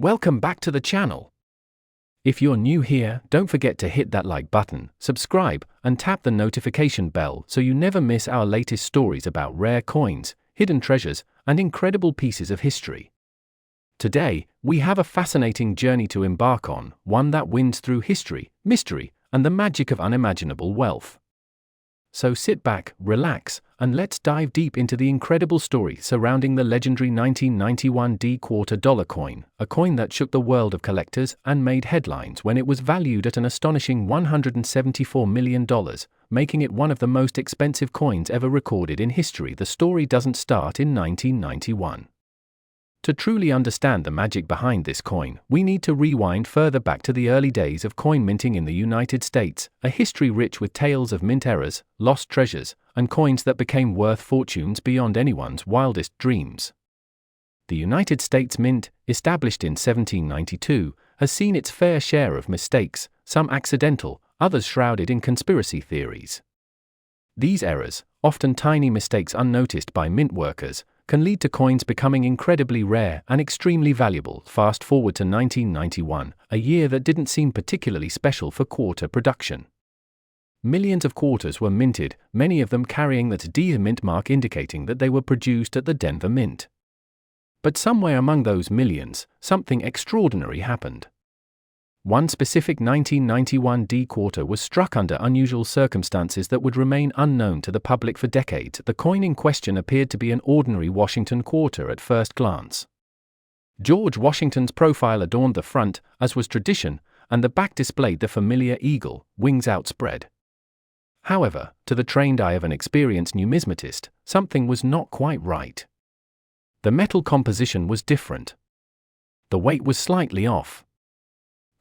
Welcome back to the channel. If you're new here, don't forget to hit that like button, subscribe, and tap the notification bell so you never miss our latest stories about rare coins, hidden treasures, and incredible pieces of history. Today, we have a fascinating journey to embark on, one that winds through history, mystery, and the magic of unimaginable wealth. So sit back, relax, and let's dive deep into the incredible story surrounding the legendary 1991 quarter dollar coin, a coin that shook the world of collectors and made headlines when it was valued at an astonishing $174 million, making it one of the most expensive coins ever recorded in history. The story doesn't start in 1991. To truly understand the magic behind this coin, we need to rewind further back to the early days of coin minting in the United States, a history rich with tales of mint errors, lost treasures, and coins that became worth fortunes beyond anyone's wildest dreams. The United States Mint, established in 1792, has seen its fair share of mistakes, some accidental, others shrouded in conspiracy theories. These errors, often tiny mistakes unnoticed by mint workers, can lead to coins becoming incredibly rare and extremely valuable. Fast forward to 1991, a year that didn't seem particularly special for quarter production. Millions of quarters were minted, many of them carrying that D mint mark indicating that they were produced at the Denver Mint. But somewhere among those millions, something extraordinary happened. One specific 1991 quarter was struck under unusual circumstances that would remain unknown to the public for decades. The coin in question appeared to be an ordinary Washington quarter at first glance. George Washington's profile adorned the front, as was tradition, and the back displayed the familiar eagle, wings outspread. However, to the trained eye of an experienced numismatist, something was not quite right. The metal composition was different. The weight was slightly off.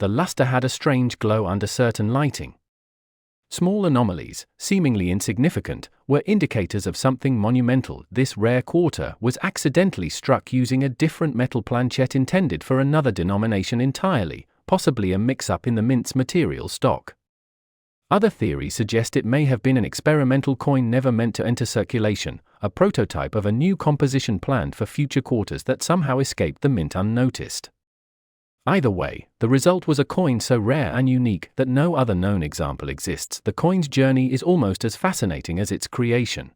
The luster had a strange glow under certain lighting. Small anomalies, seemingly insignificant, were indicators of something monumental. This rare quarter was accidentally struck using a different metal planchet intended for another denomination entirely, possibly a mix-up in the mint's material stock. Other theories suggest it may have been an experimental coin never meant to enter circulation, a prototype of a new composition planned for future quarters that somehow escaped the mint unnoticed. Either way, the result was a coin so rare and unique that no other known example exists. The coin's journey is almost as fascinating as its creation.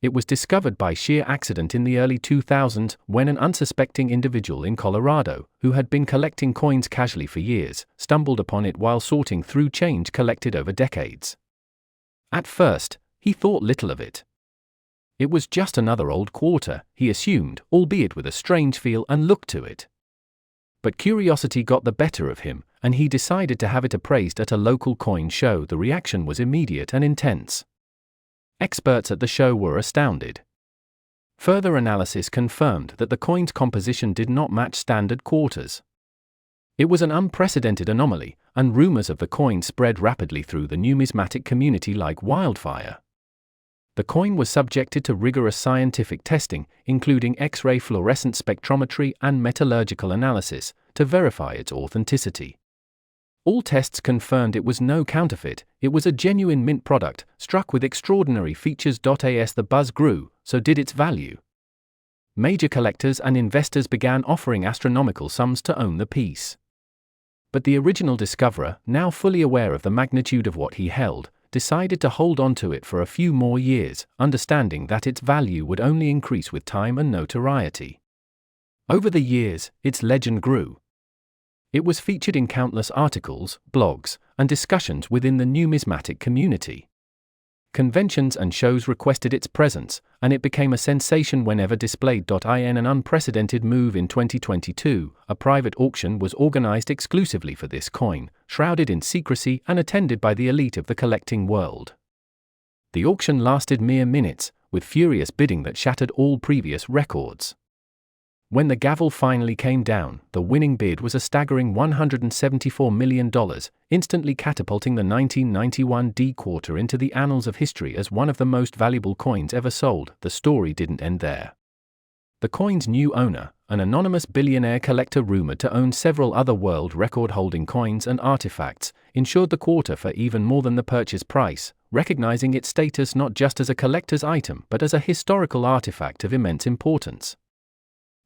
It was discovered by sheer accident in the early 2000s when an unsuspecting individual in Colorado, who had been collecting coins casually for years, stumbled upon it while sorting through change collected over decades. At first, he thought little of it. It was just another old quarter, he assumed, albeit with a strange feel and look to it. But curiosity got the better of him, and he decided to have it appraised at a local coin show. The reaction was immediate and intense. Experts at the show were astounded. Further analysis confirmed that the coin's composition did not match standard quarters. It was an unprecedented anomaly, and rumors of the coin spread rapidly through the numismatic community like wildfire. The coin was subjected to rigorous scientific testing, including X-ray fluorescence spectrometry and metallurgical analysis, to verify its authenticity. All tests confirmed it was no counterfeit, it was a genuine mint product, struck with extraordinary features. As the buzz grew, so did its value. Major collectors and investors began offering astronomical sums to own the piece. But the original discoverer, now fully aware of the magnitude of what he held, decided to hold on to it for a few more years, understanding that its value would only increase with time and notoriety. Over the years, its legend grew. It was featured in countless articles, blogs, and discussions within the numismatic community. Conventions and shows requested its presence, and it became a sensation whenever displayed. In an unprecedented move in 2022, a private auction was organized exclusively for this coin, shrouded in secrecy and attended by the elite of the collecting world. The auction lasted mere minutes, with furious bidding that shattered all previous records. When the gavel finally came down, the winning bid was a staggering $174 million, instantly catapulting the 1991 quarter into the annals of history as one of the most valuable coins ever sold. The story didn't end there. The coin's new owner, an anonymous billionaire collector rumored to own several other world record-holding coins and artifacts, insured the quarter for even more than the purchase price, recognizing its status not just as a collector's item but as a historical artifact of immense importance.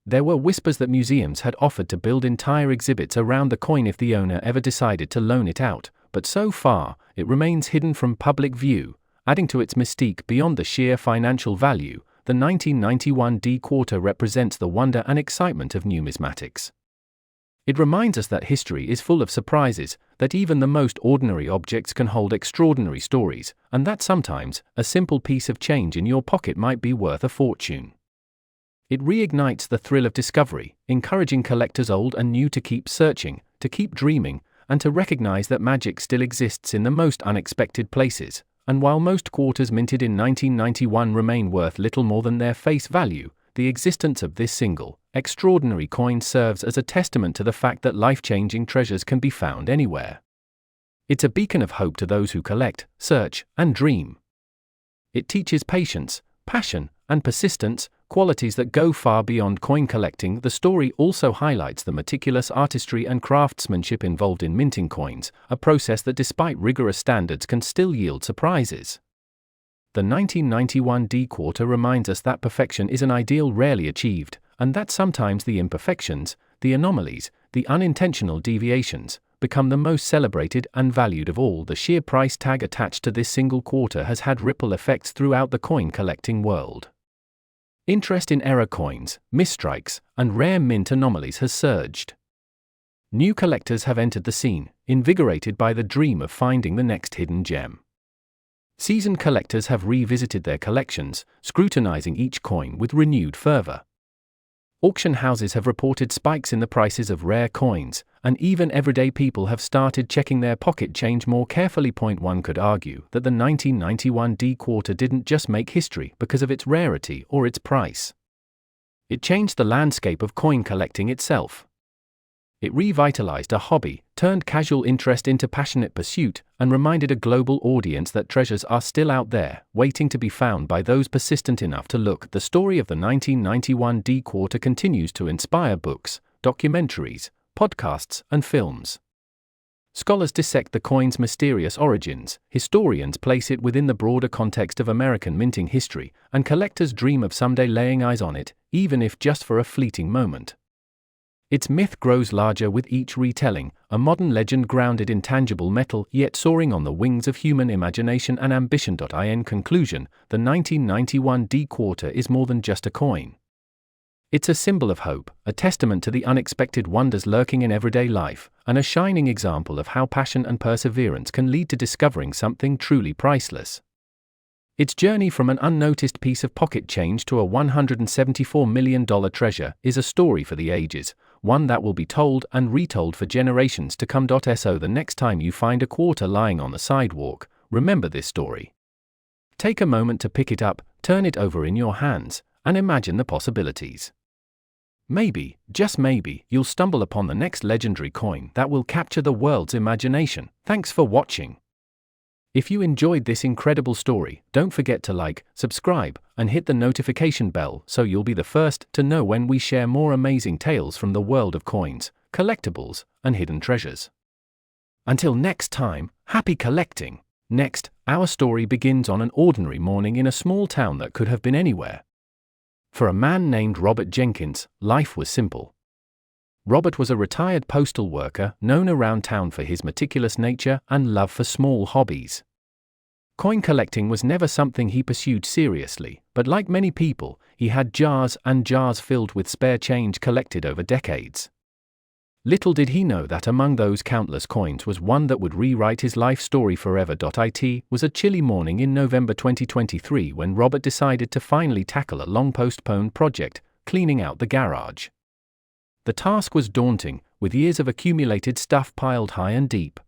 There were whispers that museums had offered to build entire exhibits around the coin if the owner ever decided to loan it out, but so far, it remains hidden from public view, adding to its mystique beyond the sheer financial value. The 1991 D quarter represents the wonder and excitement of numismatics. It reminds us that history is full of surprises, that even the most ordinary objects can hold extraordinary stories, and that sometimes, a simple piece of change in your pocket might be worth a fortune. It reignites the thrill of discovery, encouraging collectors old and new to keep searching, to keep dreaming, and to recognize that magic still exists in the most unexpected places. And while most quarters minted in 1991 remain worth little more than their face value, the existence of this single, extraordinary coin serves as a testament to the fact that life-changing treasures can be found anywhere. It's a beacon of hope to those who collect, search, and dream. It teaches patience, passion, and persistence, qualities that go far beyond coin collecting. The story also highlights the meticulous artistry and craftsmanship involved in minting coins, a process that despite rigorous standards can still yield surprises. The 1991 D quarter reminds us that perfection is an ideal rarely achieved, and that sometimes the imperfections, the anomalies, the unintentional deviations, become the most celebrated and valued of all. The sheer price tag attached to this single quarter has had ripple effects throughout the coin collecting world. Interest in error coins, misstrikes, and rare mint anomalies has surged. New collectors have entered the scene, invigorated by the dream of finding the next hidden gem. Seasoned collectors have revisited their collections, scrutinizing each coin with renewed fervor. Auction houses have reported spikes in the prices of rare coins, and even everyday people have started checking their pocket change more carefully. One could argue that the 1991 D quarter didn't just make history because of its rarity or its price. It changed the landscape of coin collecting itself. It revitalized a hobby, turned casual interest into passionate pursuit, and reminded a global audience that treasures are still out there, waiting to be found by those persistent enough to look. The story of the 1991 D quarter continues to inspire books, documentaries, podcasts, and films. Scholars dissect the coin's mysterious origins, historians place it within the broader context of American minting history, and collectors dream of someday laying eyes on it, even if just for a fleeting moment. Its myth grows larger with each retelling, a modern legend grounded in tangible metal yet soaring on the wings of human imagination and ambition. In conclusion, the 1991 D quarter is more than just a coin. It's a symbol of hope, a testament to the unexpected wonders lurking in everyday life, and a shining example of how passion and perseverance can lead to discovering something truly priceless. Its journey from an unnoticed piece of pocket change to a $174 million treasure is a story for the ages, one that will be told and retold for generations to come. So the next time you find a quarter lying on the sidewalk, remember this story. Take a moment to pick it up, turn it over in your hands, and imagine the possibilities. Maybe, just maybe, you'll stumble upon the next legendary coin that will capture the world's imagination. Thanks for watching. If you enjoyed this incredible story, don't forget to like, subscribe, and hit the notification bell so you'll be the first to know when we share more amazing tales from the world of coins, collectibles, and hidden treasures. Until next time, happy collecting! Next, our story begins on an ordinary morning in a small town that could have been anywhere. For a man named Robert Jenkins, life was simple. Robert was a retired postal worker known around town for his meticulous nature and love for small hobbies. Coin collecting was never something he pursued seriously, but like many people, he had jars and jars filled with spare change collected over decades. Little did he know that among those countless coins was one that would rewrite his life story forever. It was a chilly morning in November 2023 when Robert decided to finally tackle a long-postponed project, cleaning out the garage. The task was daunting, with years of accumulated stuff piled high and deep.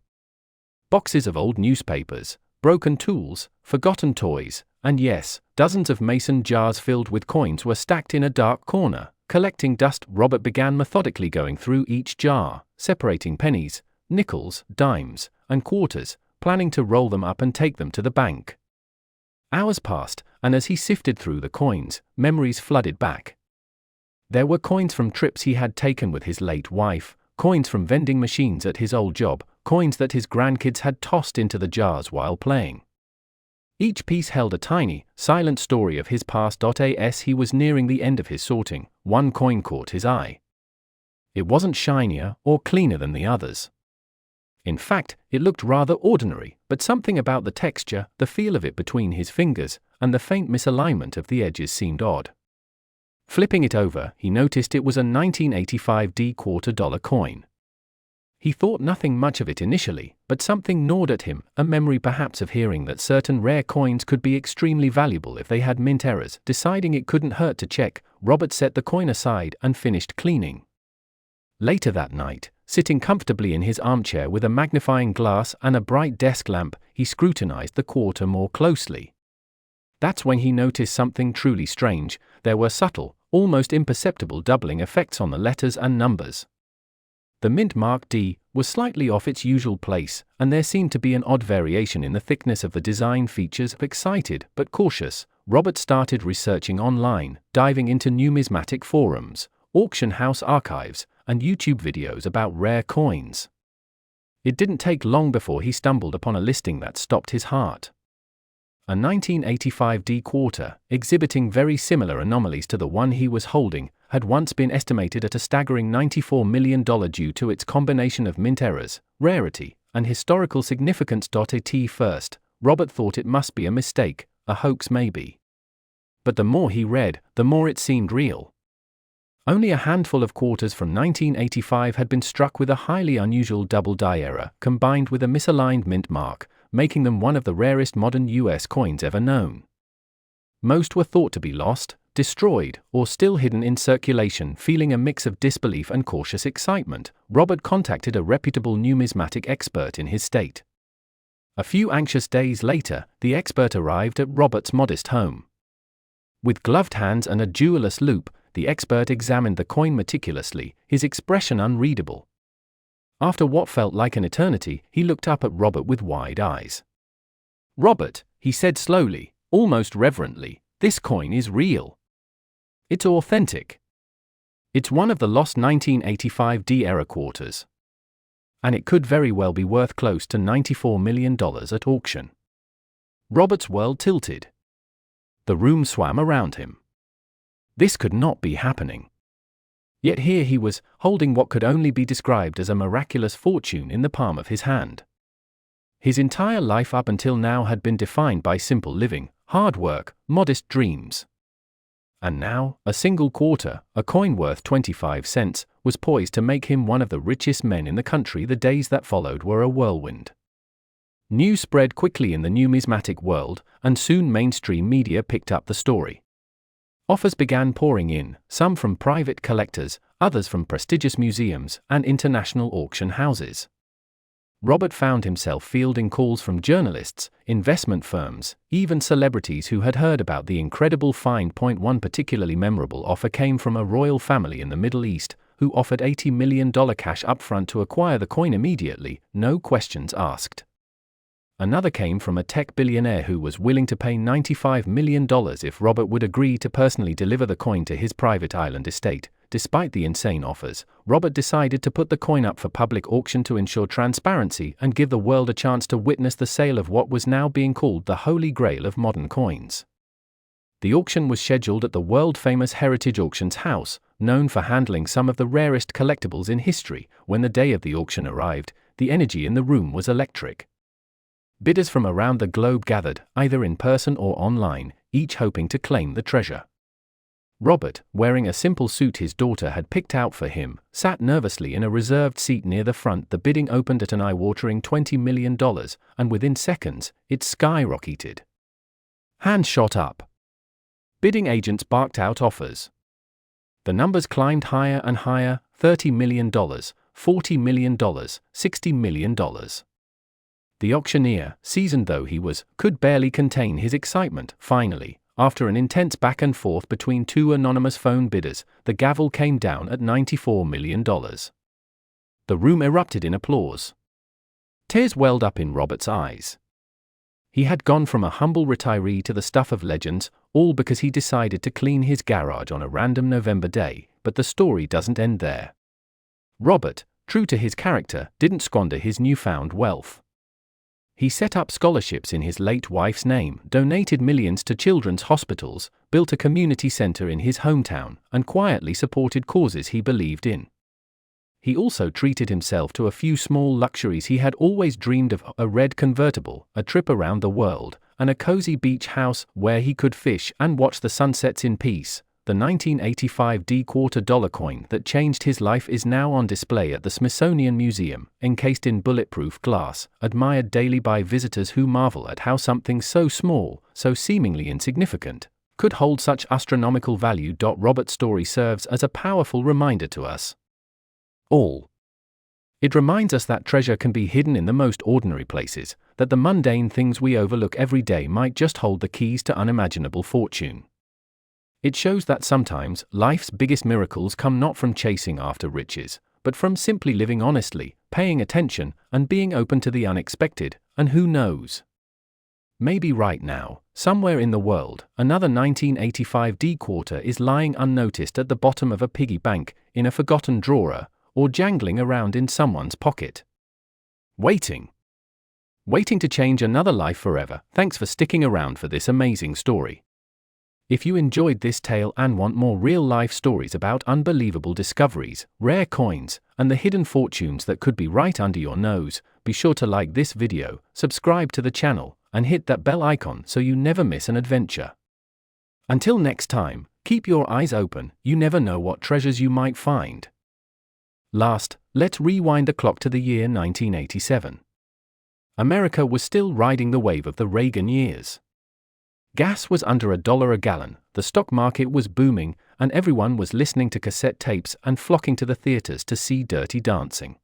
Boxes of old newspapers, broken tools, forgotten toys, and yes, dozens of mason jars filled with coins were stacked in a dark corner, collecting dust. Robert began methodically going through each jar, separating pennies, nickels, dimes, and quarters, planning to roll them up and take them to the bank. Hours passed, and as he sifted through the coins, memories flooded back. There were coins from trips he had taken with his late wife, coins from vending machines at his old job, coins that his grandkids had tossed into the jars while playing. Each piece held a tiny, silent story of his past. As he was nearing the end of his sorting, one coin caught his eye. It wasn't shinier or cleaner than the others. In fact, it looked rather ordinary, but something about the texture, the feel of it between his fingers, and the faint misalignment of the edges seemed odd. Flipping it over, he noticed it was a 1985 $quarter coin. He thought nothing much of it initially, but something gnawed at him, a memory perhaps of hearing that certain rare coins could be extremely valuable if they had mint errors. Deciding it couldn't hurt to check, Robert set the coin aside and finished cleaning. Later that night, sitting comfortably in his armchair with a magnifying glass and a bright desk lamp, he scrutinized the quarter more closely. That's when he noticed something truly strange. There were subtle, almost imperceptible doubling effects on the letters and numbers. The mint mark D was slightly off its usual place, and there seemed to be an odd variation in the thickness of the design features. Excited but cautious, Robert started researching online, diving into numismatic forums, auction house archives, and YouTube videos about rare coins. It didn't take long before he stumbled upon a listing that stopped his heart. A 1985 quarter, exhibiting very similar anomalies to the one he was holding, had once been estimated at a staggering $94 million due to its combination of mint errors, rarity, and historical significance. At first, Robert thought it must be a mistake, a hoax maybe. But the more he read, the more it seemed real. Only a handful of quarters from 1985 had been struck with a highly unusual double die error combined with a misaligned mint mark, making them one of the rarest modern U.S. coins ever known. Most were thought to be lost, destroyed, or still hidden in circulation. Feeling a mix of disbelief and cautious excitement, Robert contacted a reputable numismatic expert in his state. A few anxious days later, the expert arrived at Robert's modest home. With gloved hands and a jeweller's loupe, the expert examined the coin meticulously, his expression unreadable. After what felt like an eternity, he looked up at Robert with wide eyes. "Robert," he said slowly, almost reverently, "this coin is real. It's authentic. It's one of the lost 1985 D-era quarters. And it could very well be worth close to $94 million at auction." Robert's world tilted. The room swam around him. This could not be happening. Yet here he was, holding what could only be described as a miraculous fortune in the palm of his hand. His entire life up until now had been defined by simple living, hard work, modest dreams. And now, a single quarter, a coin worth 25 cents, was poised to make him one of the richest men in the country. The days that followed were a whirlwind. News spread quickly in the numismatic world, and soon mainstream media picked up the story. Offers began pouring in, some from private collectors, others from prestigious museums and international auction houses. Robert found himself fielding calls from journalists, investment firms, even celebrities who had heard about the incredible find. One particularly memorable offer came from a royal family in the Middle East, who offered $80 million cash upfront to acquire the coin immediately, no questions asked. Another came from a tech billionaire who was willing to pay $95 million if Robert would agree to personally deliver the coin to his private island estate. Despite the insane offers, Robert decided to put the coin up for public auction to ensure transparency and give the world a chance to witness the sale of what was now being called the Holy Grail of modern coins. The auction was scheduled at the world-famous Heritage Auctions House, known for handling some of the rarest collectibles in history. When the day of the auction arrived, the energy in the room was electric. Bidders from around the globe gathered, either in person or online, each hoping to claim the treasure. Robert, wearing a simple suit his daughter had picked out for him, sat nervously in a reserved seat near the front. The bidding opened at an eye-watering $20 million, and within seconds, it skyrocketed. Hands shot up. Bidding agents barked out offers. The numbers climbed higher and higher: $30 million, $40 million, $60 million. The auctioneer, seasoned though he was, could barely contain his excitement. Finally, after an intense back and forth between two anonymous phone bidders, the gavel came down at $94 million. The room erupted in applause. Tears welled up in Robert's eyes. He had gone from a humble retiree to the stuff of legends, all because he decided to clean his garage on a random November day. But the story doesn't end there. Robert, true to his character, didn't squander his newfound wealth. He set up scholarships in his late wife's name, donated millions to children's hospitals, built a community center in his hometown, and quietly supported causes he believed in. He also treated himself to a few small luxuries he had always dreamed of: a red convertible, a trip around the world, and a cozy beach house where he could fish and watch the sunsets in peace. The 1985 $quarter coin that changed his life is now on display at the Smithsonian Museum, encased in bulletproof glass, admired daily by visitors who marvel at how something so small, so seemingly insignificant, could hold such astronomical value. Robert's story serves as a powerful reminder to us all. It reminds us that treasure can be hidden in the most ordinary places, that the mundane things we overlook every day might just hold the keys to unimaginable fortune. It shows that sometimes life's biggest miracles come not from chasing after riches, but from simply living honestly, paying attention, and being open to the unexpected. And who knows? Maybe right now, somewhere in the world, another 1985 quarter is lying unnoticed at the bottom of a piggy bank, in a forgotten drawer, or jangling around in someone's pocket. Waiting to change another life forever. Thanks for sticking around for this amazing story. If you enjoyed this tale and want more real-life stories about unbelievable discoveries, rare coins, and the hidden fortunes that could be right under your nose, be sure to like this video, subscribe to the channel, and hit that bell icon so you never miss an adventure. Until next time, keep your eyes open. You never know what treasures you might find. Last, let's rewind the clock to the year 1987. America was still riding the wave of the Reagan years. Gas was under $1 a gallon, the stock market was booming, and everyone was listening to cassette tapes and flocking to the theaters to see Dirty Dancing.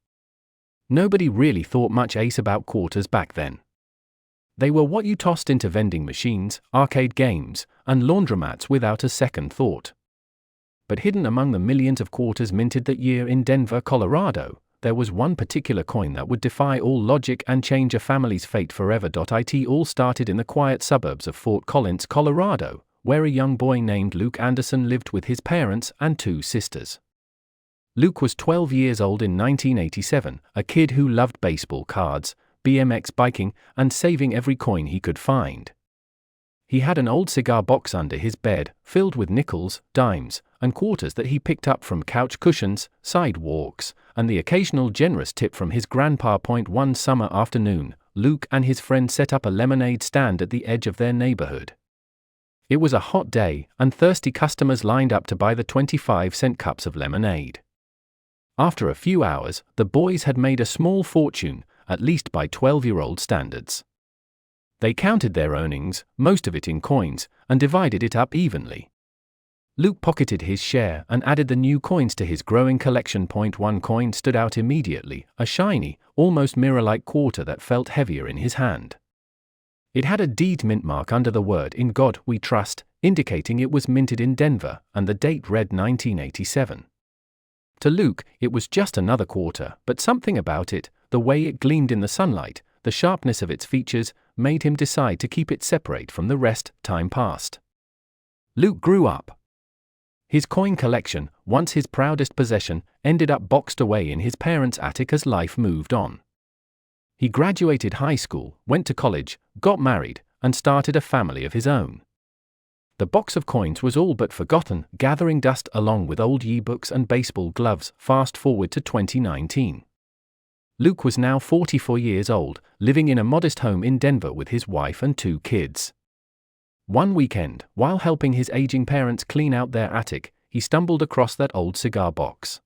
Nobody really thought much ace about quarters back then. They were what you tossed into vending machines, arcade games, and laundromats without a second thought. But hidden among the millions of quarters minted that year in Denver, Colorado, there was one particular coin that would defy all logic and change a family's fate forever. It all started in the quiet suburbs of Fort Collins, Colorado, where a young boy named Luke Anderson lived with his parents and 2 sisters. Luke was 12 years old in 1987, a kid who loved baseball cards, BMX biking, and saving every coin he could find. He had an old cigar box under his bed, filled with nickels, dimes, and quarters that he picked up from couch cushions, sidewalks, and the occasional generous tip from his grandpa. One summer afternoon, Luke and his friend set up a lemonade stand at the edge of their neighborhood. It was a hot day, and thirsty customers lined up to buy the 25-cent cups of lemonade. After a few hours, the boys had made a small fortune, at least by 12-year-old standards. They counted their earnings, most of it in coins, and divided it up evenly. Luke pocketed his share and added the new coins to his growing collection. One coin stood out immediately, a shiny, almost mirror-like quarter that felt heavier in his hand. It had a deed mint mark under the word "In God We Trust," indicating it was minted in Denver, and the date read 1987. To Luke, it was just another quarter, but something about it, the way it gleamed in the sunlight, the sharpness of its features, made him decide to keep it separate from the rest. Time passed. Luke grew up. His coin collection, once his proudest possession, ended up boxed away in his parents' attic as life moved on. He graduated high school, went to college, got married, and started a family of his own. The box of coins was all but forgotten, gathering dust along with old yearbooks and baseball gloves. Fast forward to 2019. Luke was now 44 years old, living in a modest home in Denver with his wife and 2 kids. One weekend, while helping his aging parents clean out their attic, he stumbled across that old cigar box.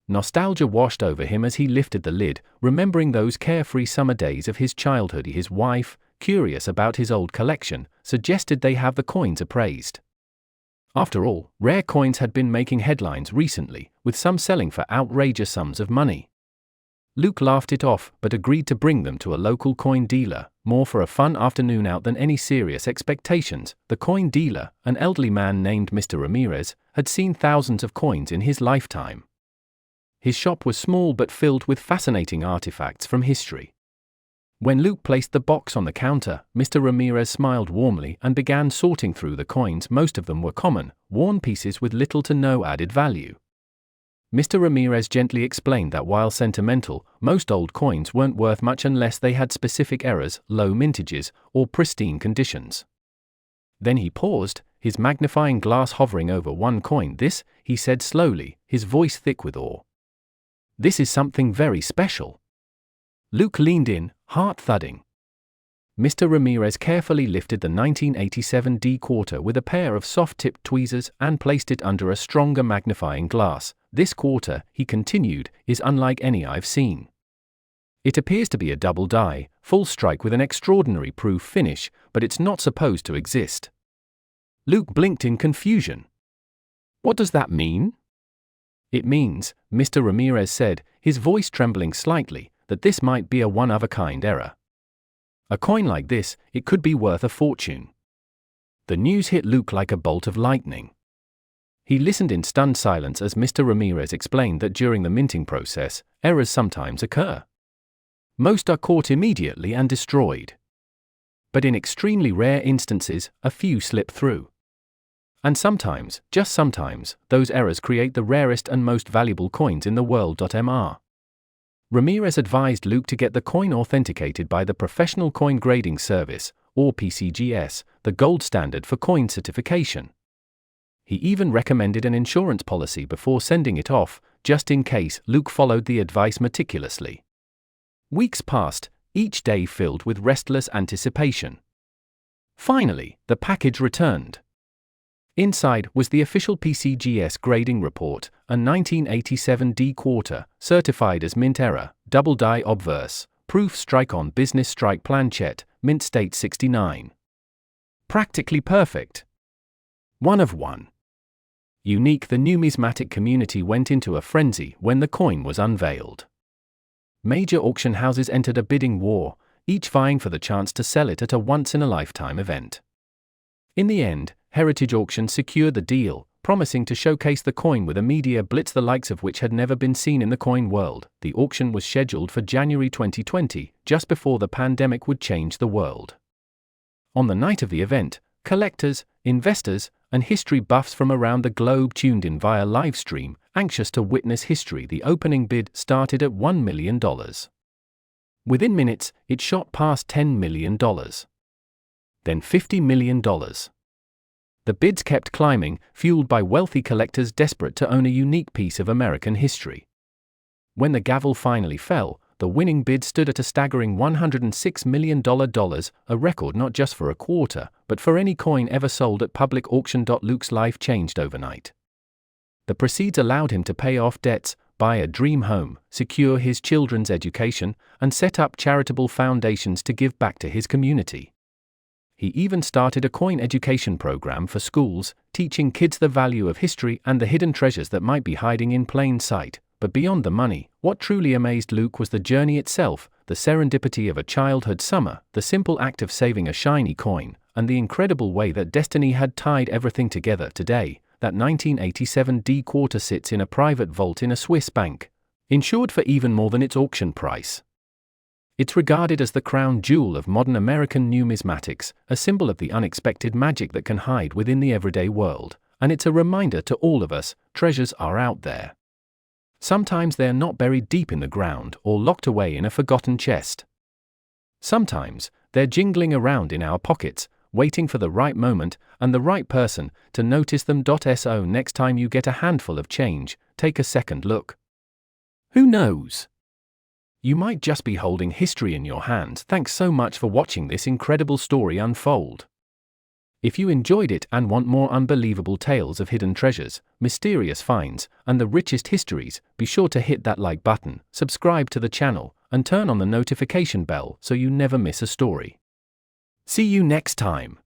Nostalgia washed over him as he lifted the lid, remembering those carefree summer days of his childhood. His wife, curious about his old collection, suggested they have the coins appraised. After all, rare coins had been making headlines recently, with some selling for outrageous sums of money. Luke laughed it off, but agreed to bring them to a local coin dealer, more for a fun afternoon out than any serious expectations. The coin dealer, an elderly man named Mr. Ramirez, had seen thousands of coins in his lifetime. His shop was small but filled with fascinating artifacts from history. When Luke placed the box on the counter, Mr. Ramirez smiled warmly and began sorting through the coins. Most of them were common, worn pieces with little to no added value. Mr. Ramirez gently explained that while sentimental, most old coins weren't worth much unless they had specific errors, low mintages, or pristine conditions. Then he paused, his magnifying glass hovering over one coin. "This," he said slowly, his voice thick with awe. "This is something very special." Luke leaned in, heart thudding. Mr. Ramirez carefully lifted the 1987 D quarter with a pair of soft-tipped tweezers and placed it under a stronger magnifying glass. "This quarter," he continued, "is unlike any I've seen. It appears to be a double die, full strike with an extraordinary proof finish, but it's not supposed to exist." Luke blinked in confusion. "What does that mean?" "It means," Mr. Ramirez said, his voice trembling slightly, "that this might be a one-of-a-kind error. A coin like this, it could be worth a fortune." The news hit Luke like a bolt of lightning. He listened in stunned silence as Mr. Ramirez explained that during the minting process, errors sometimes occur. Most are caught immediately and destroyed. But in extremely rare instances, a few slip through. And sometimes, just sometimes, those errors create the rarest and most valuable coins in the world. Mr. Ramirez advised Luke to get the coin authenticated by the Professional Coin Grading Service, or PCGS, the gold standard for coin certification. He even recommended an insurance policy before sending it off, just in case. Luke followed the advice meticulously. Weeks passed, each day filled with restless anticipation. Finally, the package returned. Inside was the official PCGS grading report, a 1987 D quarter, certified as mint error, double die obverse, proof strike on business strike planchet, mint state 69. Practically perfect. One of one. Unique. The numismatic community went into a frenzy when the coin was unveiled. Major auction houses entered a bidding war, each vying for the chance to sell it at a once-in-a-lifetime event. In the end, Heritage Auction secured the deal, promising to showcase the coin with a media blitz the likes of which had never been seen in the coin world. The auction was scheduled for January 2020, just before the pandemic would change the world. On the night of the event, collectors, investors, and history buffs from around the globe tuned in via live stream, anxious to witness history. The opening bid started at $1 million. Within minutes, it shot past $10 million. Then $50 million. The bids kept climbing, fueled by wealthy collectors desperate to own a unique piece of American history. When the gavel finally fell, the winning bid stood at a staggering $106 million, a record not just for a quarter, but for any coin ever sold at public auction. Luke's life changed overnight. The proceeds allowed him to pay off debts, buy a dream home, secure his children's education, and set up charitable foundations to give back to his community. He even started a coin education program for schools, teaching kids the value of history and the hidden treasures that might be hiding in plain sight. But beyond the money, what truly amazed Luke was the journey itself, the serendipity of a childhood summer, the simple act of saving a shiny coin, and the incredible way that destiny had tied everything together. Today, that 1987 D quarter sits in a private vault in a Swiss bank, insured for even more than its auction price. It's regarded as the crown jewel of modern American numismatics, a symbol of the unexpected magic that can hide within the everyday world, and it's a reminder to all of us, treasures are out there. Sometimes they're not buried deep in the ground or locked away in a forgotten chest. Sometimes, they're jingling around in our pockets, waiting for the right moment and the right person to notice them. So next time you get a handful of change, take a second look. Who knows? You might just be holding history in your hands. Thanks so much for watching this incredible story unfold. If you enjoyed it and want more unbelievable tales of hidden treasures, mysterious finds, and the richest histories, be sure to hit that like button, subscribe to the channel, and turn on the notification bell so you never miss a story. See you next time.